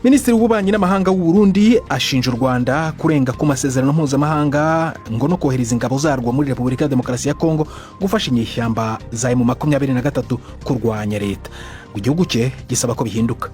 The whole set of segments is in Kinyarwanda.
Minisitiri w'ububanyi n'amahanga w'u Burundi ashinja u Rwanda kurenga ku masezerano mpuzamahanga ngo no kohereza ingabo zarwo muri Repubulika ya Demokarasi ya Kongo gufasha inyeshyamba za M23 kurwanya leta. Igihugu cye gisaba ko bihinduka.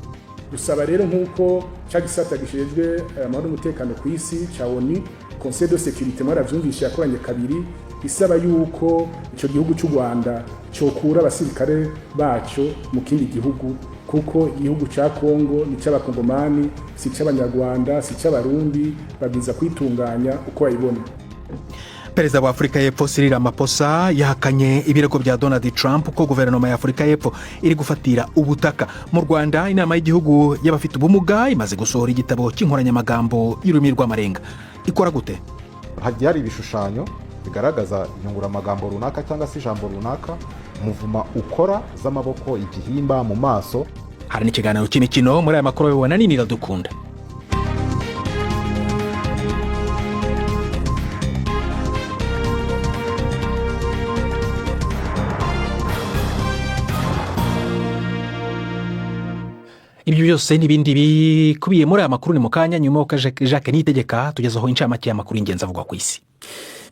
Dusaba rero nk'uko cyagisata gishejwe amahoro n'umutekano ku isi cya ONU Conseil de Sécurité mwaravyumvisha yakoranye kabiri isaba yuko ico gihugu cy'u Rwanda cyokura abasirikare baco mu kindi gihugu, kuko igihugu ca Kongo ni c'abakongomani, si c'abanyarwanda, si c'abarundi, babwiza kwitunganya uko bayibona. Perezida wa Afrika y'Epfo Cyril Ramaphosa yahakanye ibirego bya Donald Trump ko guverinoma ya Afrika y'Epfo iri gufatira ubutaka mu Rwanda. Inama y'igihugu y'abafite ubumuga imaze gusohora igitabo cy'inkoranyamagambo y'ururimi rw'amarenga. Ikora gute? Hagiye hari ibishushanyo bigaragaza inyunguramagambo runaka cyangwa se ijambo runaka, muvuma ukora z'amaboko, igihimba, mu maso. Hari n'ikiganiro cy'imikino muri aya makuru y'ubona nini radukunda. Ibyo byose n'ibindi bikubiye muri aya makuru ni mu kanya nyuma y'uko Jacques Niyitegeka tugezaho incamake y'amakuru y'ingenzi avugwa ku isi.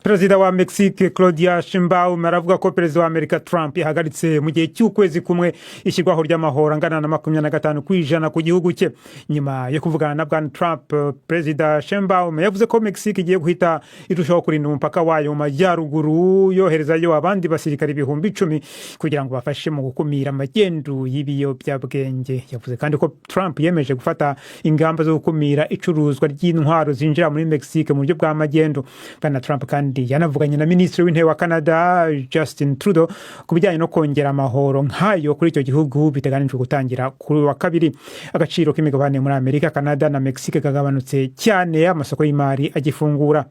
Perezida wa Mexique Claudia Sheinbaum aravuga ko perezida wa Amerika Trump yahagaritse mu gihe cy'ukwezi kumwe ishyirwaho ry'amahoro angana na 25% ku gihugu cye. Nyuma yo kuvugana na Bwana Trump, Perezida Sheinbaum yavuze ko Mexique igiye guhita irushaho kurinda umupaka wayo mu majyaruguru, yoherezayo abandi basirikare 10,000 kugira ngo bafashe mu gukumira amagendo y'ibiyobyabwenge. Yavuze kandi ko Trump yemeje gufata ingamba zo gukumira icuruzwa ry'intwaro zinjira muri Mexique mu buryo bwa magendo. Bwana Trump kandi yanavuganye na Minisitiri w'Intebe wa Canada Justin Trudeau ku bijyanye no kongera amahoro nk'ayo kuri icyo gihugu biteganijwe gutangira kuri wa kabiri. Agaciro k'imigabane muri Amerika, Canada na Mexique kagabanutse cyane, amasoko y'imari agifungura.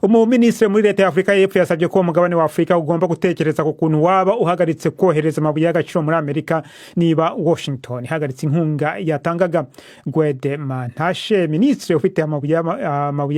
Umuminisitiri muri leta ya Afrika y'Epfo yasabye ko umugabane wa Afrika ugomba gutekereza ku kuntu waba uhagaritse kohereza amabuye y'agaciro muri Amerika niba Washington ihagaritse inkunga yatangaga. Gwede Mantashe, minisitiri ufite amabuye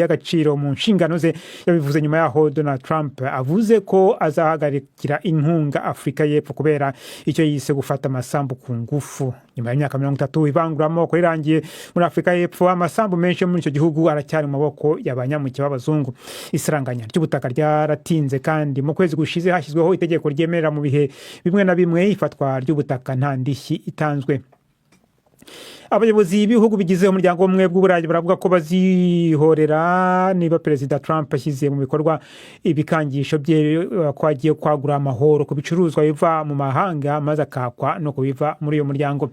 y'agaciro mu nshingano ze, yabivuze nyuma yaho Donald Trump avuze ko azahagarikira inkunga Afrika y'Epfo kubera icyo yise gufata amasambu ku ngufu. Nyuma y'imyaka 30 ivanguramoko irangiye muri Afrika y'Epfo, amasambu menshi muri icyo gihugu aracyari mu maboko y'abanyamuke b'abazungu. Isaranganya ry'ubutaka ryaratinze kandi mu kwezi gushize hashyizweho itegeko ryemerera mu bihe bimwe na bimwe ifatwa ry'ubutaka nta ndishyi itanzwe. Abayobozi b'ibihugu bigize umuryango w'ubumwe bw'Uburayi baravuga ko bazihorera niba Perezida Trump ashyize mu bikorwa ibikangisho bye kwagiye kwagura amahoro ku bicuruzwa biva mu mahanga maze akakwa no kubiva muri uyo muryango.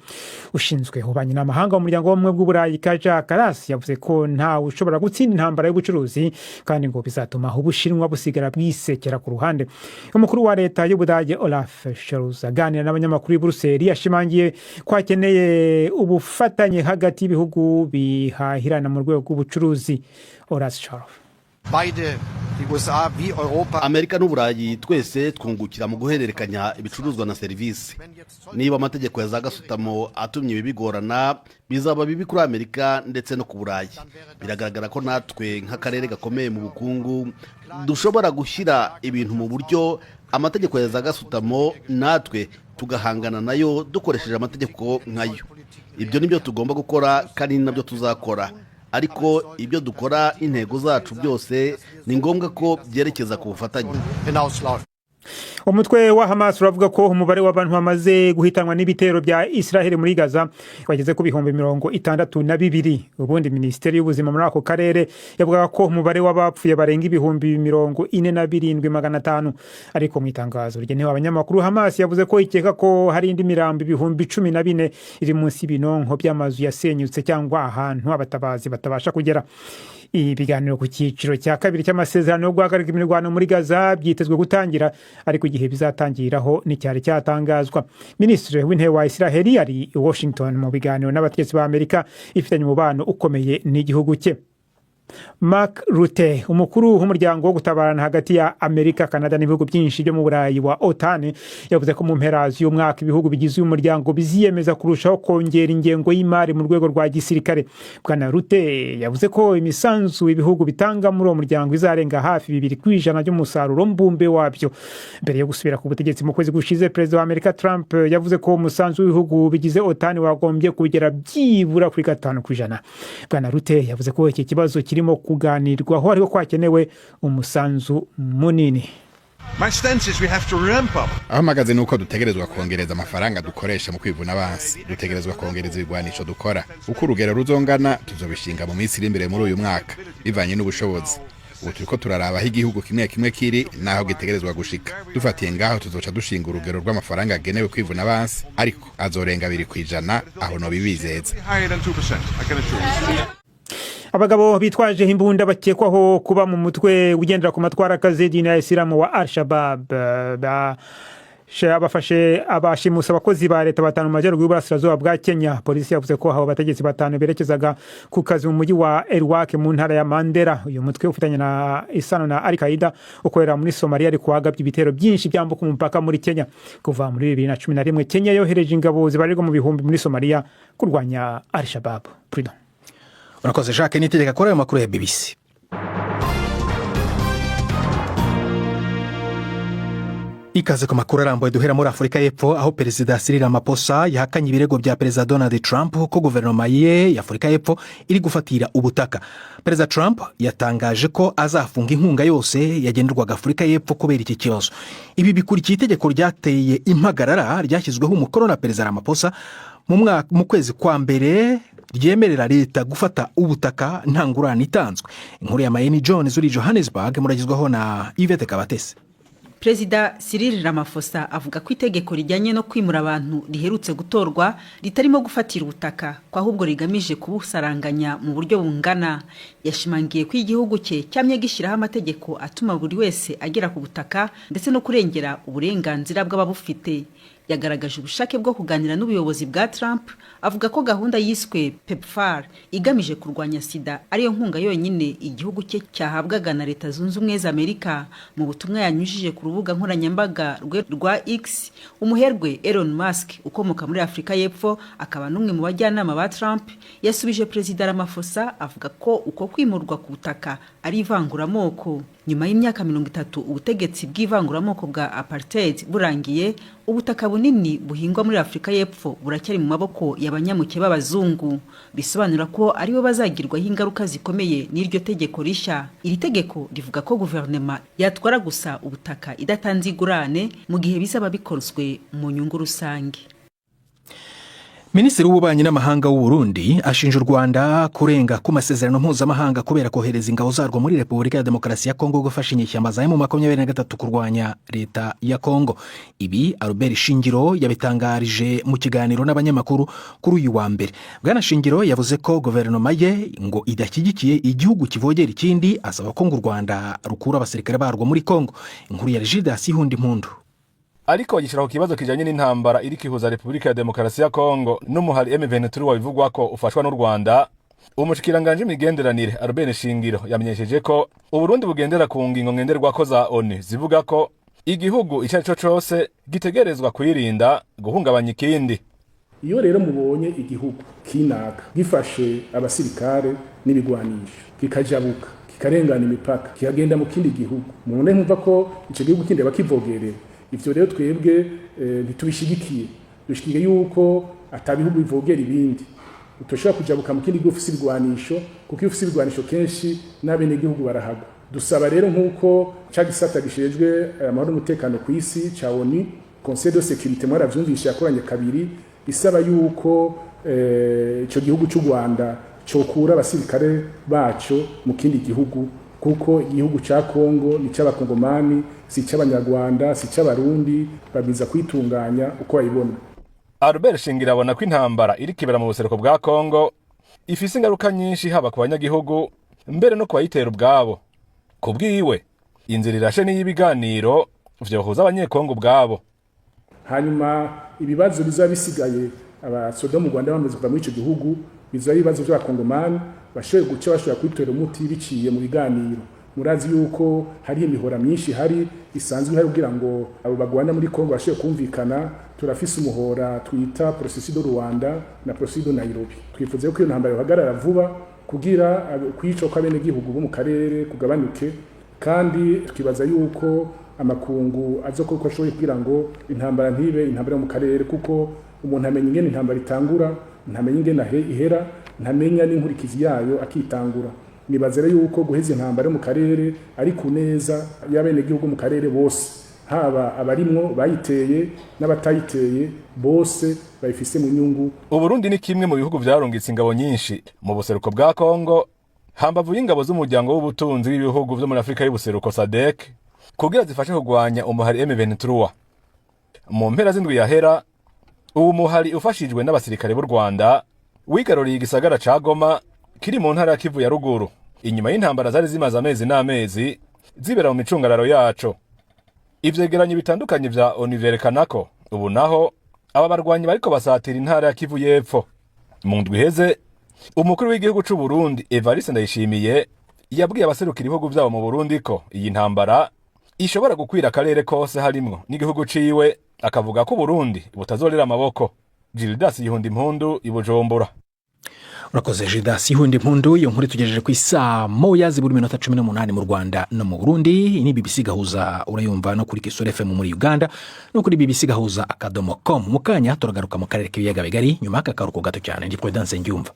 Ushinzwe ububanyi n'amahanga mu muryango w'ubumwe bw'Uburayi Kaja Kallas yavuze ko ntawe ushobora gutsinda intambara y'ubucuruzi kandi ngo bizatuma Ubushinwa busigara bwisekera ku ruhande. Umukuru wa leta y'Ubudage Olaf Scholz aganira n'abanyamakuru i Bruxelles yashimangiye ko akeneye ubufatanye hagati y'ibihugu bihahirana mu rwego rw'ubucuruzi. Olaf Scholz: Amerika n'Uburayi twese twungukira mu guhererekanya ibicuruzwa na serivisi. Niba amategeko ya za gasutamo atumye ibi bigorana, bizaba bibi kuri Amerika ndetse no ku Burayi. Biragaragara ko natwe nk'akarere gakomeye mu bukungu dushobora gushyira ibintu mu buryo amategeko ya za gasutamo natwe tugahangana nayo dukoresheje amategeko nkayo. Ibyo nibyo tugomba gukora kandi nabyo tuzakora. Ariko ibyo dukora, intego zacu byose ni ngombwa ko byerekeza ku bufatanye. Umutwe wa Hamas uravuga ko umubare w'abantu bamaze guhitanwa n'ibitero bya Israel muri Gaza bageze ku 62,000. Ubundi Minisiteri y'Ubuzima muri ako karere yavuga ko umubare w'abapfuye barenga 47,500. Ariko mu itangazo rigenewe abanyamakuru, Hamas yavuze ko ikeka ko hari indi mirambo 14,000 iri munsi y'ibinonko by'amazu yasenyutse cyangwa ahantu abatabazi batabasha kugera. Ibiganiro ku cyiciro cya kabiri cy'amasezerano yo guhagarika imirwano muri Gaza byitezwe gutangira, ariko igihe bizatangiriraho n'icyari cyatangazwa. Minisitiri w'Intebe wa Israel yari i Washington mu biganiro n'abategetsi ba Amerika ifitanye umubano ukomeye n'igihugu cye. Mark Rutte umukuru w'umuryango wo gutabarana hagati ya Amerika, Canada n'ibihugu byinshi byo mu Burayi wa OTAN yavuze ko mu mpera y'umwaka ibihugu bigize uyu muryango biziyemeza kurushaho kongera ingengo y'imari mu rwego rwa gisirikare. Bwana Rutte yavuze ko imisanzu ibihugu bitanga muri uwo muryango izarenga hafi 2% by'umusaruro mbumbe wabyo. Mbere yo gusubira ku butegetsi mu kwezi gushize, Perezida wa Amerika Trump yavuze ko umusanzu w'ibihugu bigize OTAN wagombye kugera byibura kuri 5%. Bwana Rutte yavuze ko iki kibazo kirimo kuganirwaho ariko kwakenewe umusanzu munini. aho mpagaze ni uko dutegerezwa kongereza amafaranga dukoresha mu kwivuna abansi, dutegerezwa kongereza ibigwanisho dukora. Uko urugero ruzongana tuzobishinga mu minsi iri imbere muri uyu mwaka bivanye n'ubushobozi. Ubu turiko turaraba aho igihugu kimwe kimwe kiri naho gitegerezwa gushika. Dufatiye ngaho tuzoca dushinga urugero rw'amafaranga agenewe kwivuna abansi, ariko azorenga 2% aho no bibizeza. Abagabo bitwaje imbunda bakekwaho kuba mu mutwe ugendera ku matwara kazedini ya Isilamu wa Al-Shabaab bafashe abashimusa abakozi ba leta 5 mu majyaruguru y'uburasirazuba bwa Kenya. Polisi yavuze ko abo bategetsi 5 berekezaga ku kazi mu mujyi wa Elwak mu ntara ya Mandera. Uyu mutwe ufitanye na isano na Al-Qaeda ukorera muri Somalia ari kuwagabye ibitero byinshi byambuka umupaka muri Kenya. Kuva muri 2011 Kenya yohereje ingabo zibarirwa mu bihumbi muri Somalia kurwanya Al-Shabaab. Prudent. Urakoze Jacques, nitegeka kora ayo makuru ya BBC. Ikaze ku makuru arambuye duhera muri Afurika y'Epfo, aho Perezida Cyril Ramaphosa yahakanye ibirego bya Perezida Donald Trump ko guverinoma ye ya Afurika y'Epfo iri gufatira ubutaka. Perezida Trump yatangaje ko azafunga inkunga yose yagenerwaga Afurika y'Epfo kubera iki kibazo. Ibi bikurikiye itegeko ryateye impagarara ryashyizweho umukono na Perezida Ramaphosa mu kwezi kwa mbere ryemerera leta gufata ubutaka nta ngurane itanzwe. Inkuru ya Mayeni Jones uri Johannesburg muragizwaho na Yvette Kabatesi. Perezida Cyril Ramaphosa avuga ko itegeko rijyanye no kwimura abantu riherutse gutorwa ritarimo gufatira ubutaka, kwa ahubwo rigamije kubusaranganya mu buryo bungana. Yashimangiye ko igihugu cye cyamye gishyiraho amategeko atuma buri wese agera ku butaka ndetse no kurengera uburenganzira bw'ababufite. Yagaragaje ubushake bwo kuganira n'ubuyobozi bwa Trump, avuga ko gahunda yiswe PEPFAR igamije kurwanya sida ariyo nkunga yonyine igihugu cye cyahabwaga na Leta Zunze Ubumwe za Amerika. Mu butumwa yanyujije ku rubuga nkoranyambaga rwa X, umuherwe Elon Musk ukomoka muri Afurika y'Epfo akaba n'umwe mu bajyanama ba Trump yasubije Perezida Ramaphosa avuga ko uko kwimurwa ku butaka ari ivanguramoko. Nyuma y'imyaka 30 ubutegetsi bw'ivanguramoko bwa apartheid burangiye, ubutaka bunini buhingwa muri Afurika y'Epfo buracyari mu maboko y'abanyamuke b'abazungu. Bisobanura ko aribo bazagirwaho ingaruka zikomeye n'iryo tegeko rishya. Iri tegeko rivuga ko guverinoma yatwara gusa ubutaka idatanze igurane mu gihe bizaba bikozwe mu nyungu rusange. Minisitiri w'ububanyi n'amahanga w'u Burundi ashinja u Rwanda kurenga ku masezerano mpuzamahanga kubera kohereza ingabo zarwo muri Repubulika ya Demokarasi ya Kongo gufasha inyeshyamba za M23 kurwanya leta ya Kongo. Ibi Albert Shingiro yabitangarije mu kiganiro n'abanyamakuru kuri uyu wa mbere. Bwana Shingiro yavuze ko guverinoma ye ngo idashyigikiye igihugu kivogera ikindi, asaba ko u Rwanda rukura abasirikare barwo muri Kongo. Inkuru ya Regidas Ihundi Mpundu. Ariko yishiraho kibazo kijanye n'intambara iri kihuza Repubulika ya Demokarasi ya Kongo n'umuhari M23 wabivugwa ko ufashwa n'u Rwanda. Umushikiranganje imigenderanire Albert Shingiro yamenyesheje ko Uburundi bugendera ku ngingo ngenderwako za ONU zivuga ko igihugu icyo cyose gitegerezwa kwirinda guhungabanya ikindi. Iyo rero mubonye igihugu kinaka gifashe abasirikare n'ibigwanisho kikajabuka kikarengana imipaka kikagenda mu kindi gihugu, mubone nkumva ko ico gihugu kindi bakivogerera. Ivyo rero twebwe bitubishigikiye, dushigikiye yuko atabihugu bivogera ibindi. Utoshobora kujabuka mu kindi gihugu ufise ibigwanisho, kuko iyo ufise ibigwanisho kenshi n'abene gihugu barahagwa. Dusaba rero nkuko cagisata gishejwe amahoro n'umutekano ku isi ca ONU, Conseil de sécurité mwaravyumvisha yakoranye kabiri, isaba yuko ico gihugu cy'u Rwanda cokura abasirikare baco mu kindi gihugu, kuko igihugu ca Kongo ni c'abakongomani, si c'abanyarwanda, si c'abarundi, babiza kwitunganya uko bayibona. Albert Shingiro abona ko intambara iri kibera mu buseruko bwa Kongo ifise ingaruka nyinshi haba ku banyagihugu mbere no kubayitera ubwabo. Kubwiwe inzira irashe n'ibiganiro vyohuza abanyekongo ubwabo. Hanyuma ibibazo bizaba bisigaye abasoda mu Rwanda bamaze kuva muri ico gihugu, bizaba ibibazo by'abakongomani, bashoboye guca bashobora kwitorera umuti biciye mu biganiro. Murazi yuko hari imihora myinshi hari isanzwe hari kugira ngo abo bagwana muri Kongo bashoboye kumvikana. Turafise umuhora twita Processus de Rwanda na Processus de Nairobi. Twifuza ko iyo ntambara ihagarara vuba kugira kwica kwa bene gihugu bo mu karere kugabanuke, kandi tukibaza yuko amakungu azokora ashoboye kugira ngo intambara ntibe intambara mu karere, kuko umuntu amenya ingene intambara itangura, ntamenya ingene ihera, ntamenya n'inkurikizi yayo akitangura. Nibaza rero yuko guheza intambara mu karere ari kuneza y'abene gihugu mu karere bose, haba abarimwo bayiteye n'abatayiteye bose bayifise mu nyungu. Uburundi ni kimwe mu bihugu vyarungitse ingabo nyinshi mu buseruko bwa Kongo, hambavu y'ingabo z'umuryango w'ubutunzi w'ibihugu vyo muri Afrika y'ubuseruko SADC kugira zifashe kugwanya umuhari M23. Mu mpera z'indwi yahera, uwo muhari ufashijwe n'abasirikare b'u Rwanda wigaruriye igisagara ca Goma kiri mu ntara ya Kivu ya ruguru, inyuma y'intambara zari zimaze amezi n'amezi zibera mu micungararo yaco. Ivyegeranyo bitandukanye vya ONU vyerekana ko ubu naho aba barwanyi bariko basatira intara ya Kivu y'epfo. Mu ndwi iheze, umukuru w'igihugu c'u Burundi Evariste Ndayishimiye yabwiye abaserukira ibihugu vyabo mu Burundi ko iyi ntambara ishobora gukwira akarere kose harimwo n'igihugu ciwe, akavuga ko Burundi butazorera amaboko. Gildas Yihundi Impundu, i Bujumbura. Urakoze Gildas Yihundi Impundu. Iyo nkuru tugejeje ku isaa 1:18 mu Rwanda no mu Burundi. Ni BBC Gahuza urayumva no kuri Kisoro FM muri Uganda no kuri BBC Gahuza.com. Mukanya turagaruka mu karere k'ibiyaga bigari nyuma y'akaruhuko gato cyane. Ndi Prudence Ngyumva.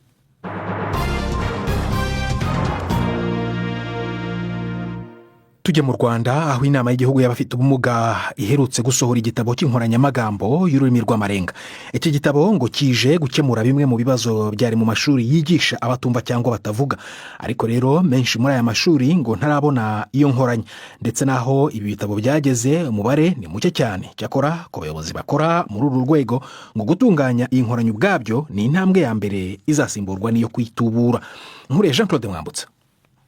Tujye mu Rwanda aho inama y'igihugu y'abafite ubumuga iherutse gusohora igitabo cy'inkoranyamagambo y'ururimi rw'amarenga. Iki gitabo ngo kije gukemura bimwe mu bibazo byari mu mashuri yigisha abatumva cyangwa batavuga, ariko rero menshi muri aya mashuri ngo ntarabona iyo nkoranya, ndetse naho ibi bitabo byageze umubare ni muke cyane. Cyakora ku bayobozi bakora muri uru rwego ngo gutunganya iyi nkoranya ubwabyo ni intambwe ya mbere izasimburwa n'iyo kwitubura. Nkuriye Jean Claude Mwambutsa.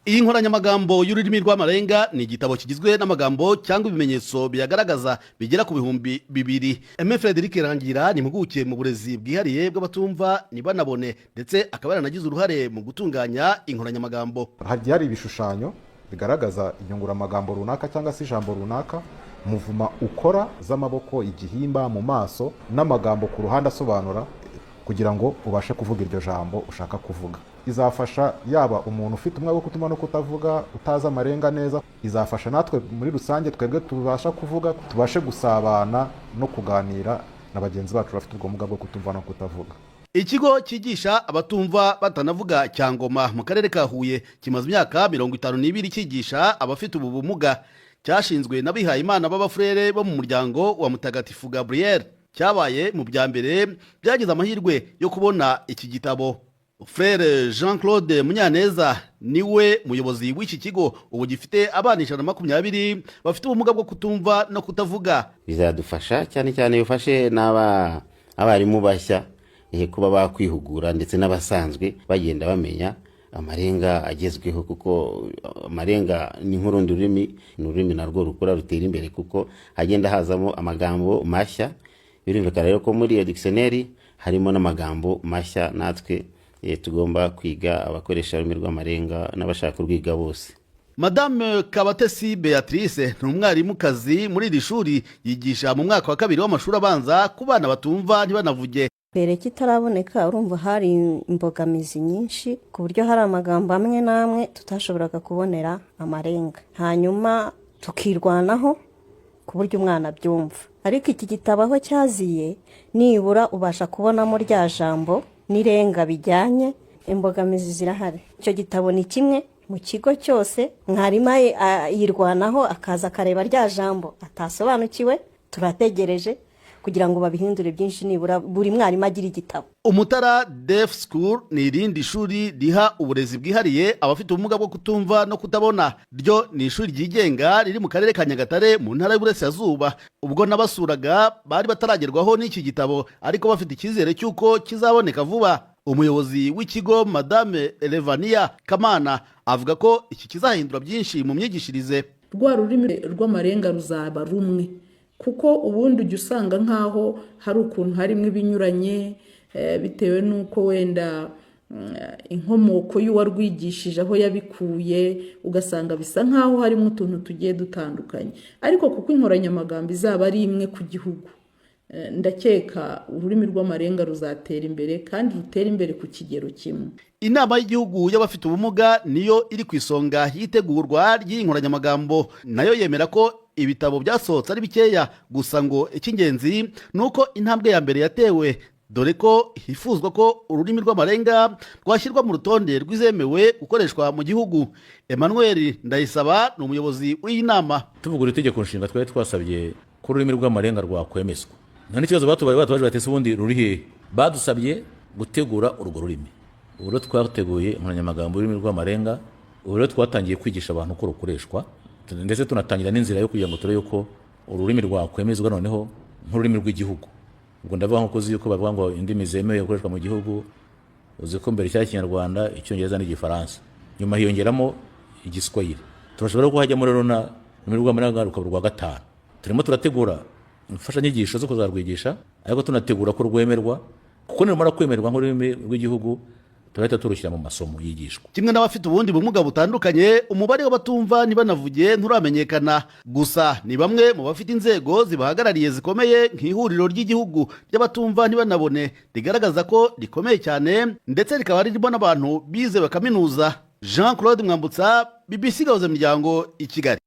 Iyi nkoranyamagambo y'ururimi rw'amarenga ni igitabo kigizwe n'amagambo cyangwa ibimenyetso biyagaragaza bigera ku bihumbi 200. M. Frederic Rangira ni impuguke mu burezi bwihariye bw'abatumva ntibanabone, ndetse akaba yaranagize uruhare mu gutunganya inkoranyamagambo. Hari ibishushanyo bigaragaza inyunguramagambo runaka cyangwa se ijambo runaka, muvuma ukora z'amaboko, igihimba, mu maso n'amagambo ku ruhande asobanura kugira ngo ubashe kuvuga iryo jambo ushaka kuvuga. Izafasha yaba umuntu ufite umwe wo kutuma no kutavuga, utaza amarenga neza, izafasha natwe muri rusange twebwe tubasha kuvuga, tubashe gusabana no kuganira na bagenzi bacu bafite ubumuga bwo kutumva no kutavuga. Ikigo cyigisha abatumva batanavuga Cyangoma mu karere ka Huye kimaze imyaka 52 cyigisha abafite ubu bumuga. Cyashinzwe n'abihaye Imana b'abafurere bo mu muryango wa Mutagatifu Gabriel. Cyabaye mu bya mbere byagize amahirwe yo kubona iki gitabo. Frere Jean Claude Munyaneza niwe muyobozi w'iki kigo, ubu gifite abana 120 bafite ubumuga bwo kutumva no kutavuga. Bizadufasha cyane cyane bifashe abarimu bashya kuba bakwihugura, ndetse n'abasanzwe bagenda bamenya amarenga agezweho, kuko amarenga ni nk'urundi rurimi narwo rukura rutera imbere, kuko hagenda hazamo amagambo mashya. Birumvikana rero ko muri iyo dictionary harimo n'amagambo mashya natwe tugomba kwiga abakoresha ururimi rw'amarenga n'abashaka urwiga bose. Madame Kabatesi Beatrice ni umwarimukazi muri iri shuri, yigisha mu mwaka wa 2 w'amashuri abanza ku bana batumva ntibanavuge. Mbere kitaraboneka urumva hari imbogamizi nyinshi, ku buryo hari amagambo amwe n'amwe tutashoboraga kubonera amarenga, hanyuma tukirwanaho ku buryo umwana byumva. Ariko iki gitabo aho cyaziye, nibura ubasha kubonamo rya jambo n'irenga bijyanye. Imbogamizi zirahari. Icyo gitabo ni kimwe mu kigo cyose, mwarimu yirwanaho akaza akareba rya jambo atasobanukiwe, turategereje kugira ngo babihindure byinshi, nibura buri mwarimu agira igitabo. Umutara Deaf School ni irindi shuri riha uburezi bwihariye abafite ubumuga bwo kutumva no kutabona. Ryo ni ishuri ryigenga riri mu karere ka Nyagatare mu ntara y'Uburasirazuba. Ubwo nabasuraga bari bataragerwaho n'iki gitabo, ariko bafite icyizere cy'uko kizaboneka vuba. Umuyobozi w'ikigo Madame Elevania Kamana avuga ko iki kizahindura byinshi mu myigishirize. Rwa rurimi rw'amarenga ruzaba rumwe, kuko ubundi ujya usanga nkaho hari ukuntu harimo ibinyuranye bitewe n'uko wenda inkomoko y'uwarwigishije aho yabikuye, ugasanga bisa nk'aho harimo utuntu tugiye dutandukanye, ariko kuko inkoranyamagambo izaba ari imwe ku gihugu, ndakeka ururimi rw'amarenga ruzatera imbere kandi rutera imbere ku kigero kimwe. Inama y'igihugu y'abafite ubumuga niyo iri ku isonga y'itegurwa ry'iyi nkoranyamagambo, nayo yemera ko ibitabo byasohotse ari bikeya, gusa ngo icy'ingenzi ni uko intambwe ya mbere yatewe, dore ko hifuzwa ko ururimi rw'amarenga rwashyirwa mu rutonde rw'izemewe gukoreshwa mu gihugu. Emmanuel Ndayisaba ni umuyobozi w'iyi nama. Tuvugura itegeko nshinga twari twasabye ko ururimi rw'amarenga rwakwemezwa, nta n'ikibazo batubaje batese ubundi ruri hehe, badusabye gutegura urwo rurimi. Ubu rero twateguye inkoranyamagambo y'ururimi rw'amarenga, ubu rero twatangiye kwigisha abantu uko rukoreshwa, ndetse tunatangira n'inzira yo kugira ngo turebe yuko ururimi rwakwemezwa noneho nk'ururimi rw'igihugu. Ubwo ndavuga nk'uko uzi yuko bavuga ngo indimi zemewe gukoreshwa mu gihugu, uzi ko mbere cyari Ikinyarwanda, Icyongereza n'Igifaransa, nyuma hiyongeramo Igiswahili. Turashobora ko hajyamo rero na ururimi rw'amarenga rukaba urwa gatanu. Turimo turategura imfashanyigisho zo kuzarwigisha, ariko tunategura ko rwemerwa, kuko nirumara kwemerwa nk'ururimi rw'igihugu turahita turushyira mu masomo yigishwa. Kimwe n'abafite ubundi bumuga butandukanye, umubare w'abatumva ntibanavuge nturamenyekana, gusa ni bamwe mu bafite inzego zibahagarariye zikomeye nk'ihuriro ry'igihugu ry'abatumva ntibanabone, rigaragaza ko rikomeye cyane ndetse rikaba ririmo n'abantu bize bakaminuza. Jean Claude Mwambutsa, BBC Gahuzamiryango, i Kigali.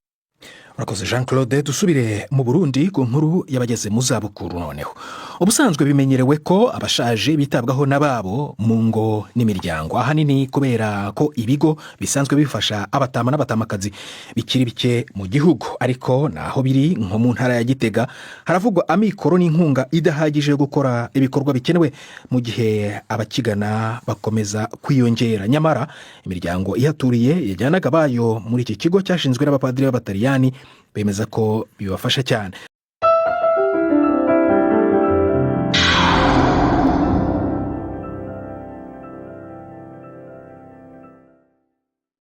Urakoze Jean Claude. Dusubire mu Burundi ku nkuru y'abageze mu zabukuru. Noneho ubusanzwe bimenyerewe ko abashaje bitabwaho n'ababo mu ngo n'imiryango, ahanini kubera ko ibigo bisanzwe bifasha abatama n'abatamakazi bikiri bike mu gihugu. Ariko naho biri nko mu ntara ya Gitega haravugwa amikoro n'inkunga idahagije yo gukora ibikorwa bikenewe, mu gihe abakigana bakomeza kwiyongera. Nyamara imiryango ihaturiye yajyanaga bayo muri iki kigo cyashinzwe n'abapadiri b'abataliyani bemeza ko bibafasha cyane.